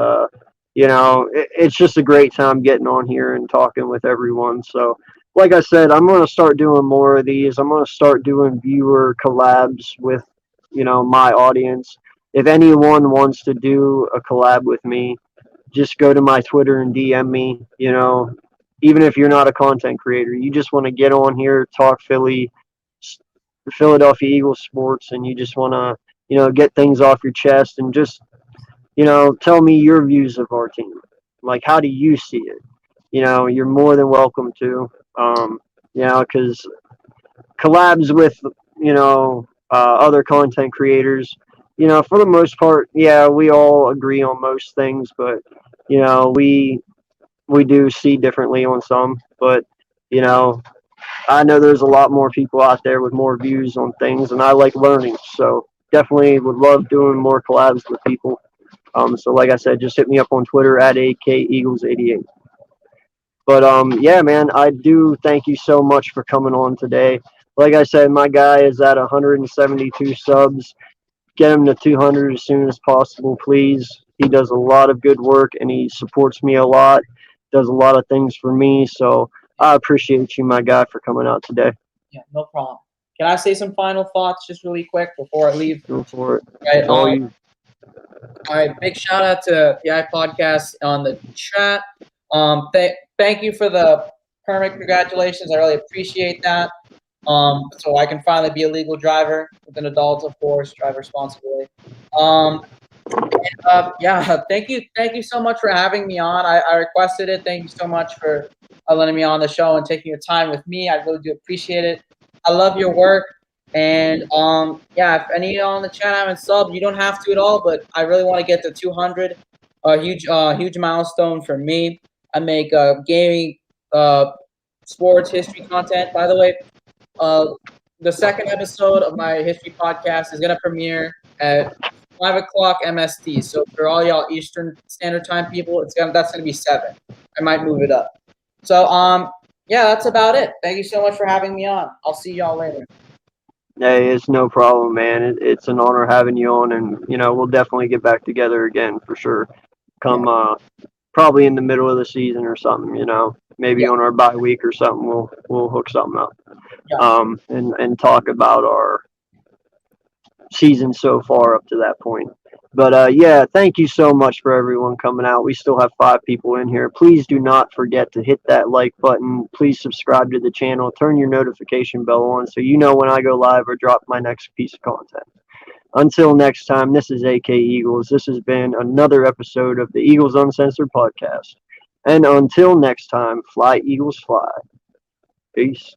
it's just a great time getting on here and talking with everyone. So like I said, I'm going to start doing more of these. I'm going to start doing viewer collabs with my audience. If anyone wants to do a collab with me, just go to my Twitter and DM me. Even if you're not a content creator, you just want to get on here, talk Philadelphia Eagles sports, and you just want to get things off your chest and just tell me your views of our team. Like, how do you see it? You're more than welcome to. Because collabs with other content creators, for the most part, yeah, we all agree on most things, but we do see differently on some. But you know, I know there's a lot more people out there with more views on things, and I like learning. So definitely would love doing more collabs with people. So like I said, just hit me up on Twitter at AKEagles88. But yeah, man, I do thank you so much for coming on today. Like I said, my guy is at 172 subs. Get him to 200 as soon as possible, please. He does a lot of good work, and he supports me a lot. Does a lot of things for me. So I appreciate you, my guy, for coming out today. Yeah, no problem. Can I say some final thoughts just really quick before I leave? Go for it. Right. It's all you. All right. Big shout out to the iPodcast on the chat. Thank you for the permit. Congratulations. I really appreciate that. So I can finally be a legal driver with an adult, of course, drive responsibly. Um, yeah, thank you so much for having me on. I requested it. Thank you so much for letting me on the show and taking your time with me. I really do appreciate it. I love your work, and yeah, if any on the chat haven't subbed, you don't have to at all. But I really want to get to 200, a huge milestone for me. I make gaming, sports history content. By the way, uh, the second episode of my history podcast is gonna premiere at 5 o'clock MST. So for all y'all Eastern Standard Time people, that's gonna be 7. I might move it up. So yeah, that's about it. Thank you so much for having me on. I'll see y'all later. Hey, it's no problem, man. It's an honor having you on, and we'll definitely get back together again for sure. Come probably in the middle of the season or something. Maybe Yeah. on our bye week or something. We'll hook something up. Yeah. And talk about our season so far up to that point. But yeah, thank you so much for everyone coming out. We still have 5 people in here. Please do not forget to hit that like button. Please subscribe to the channel. Turn your notification bell on so you know when I go live or drop my next piece of content. Until next time, this is AK Eagles. This has been another episode of the Eagles Uncensored podcast. And until next time, fly Eagles fly. Peace.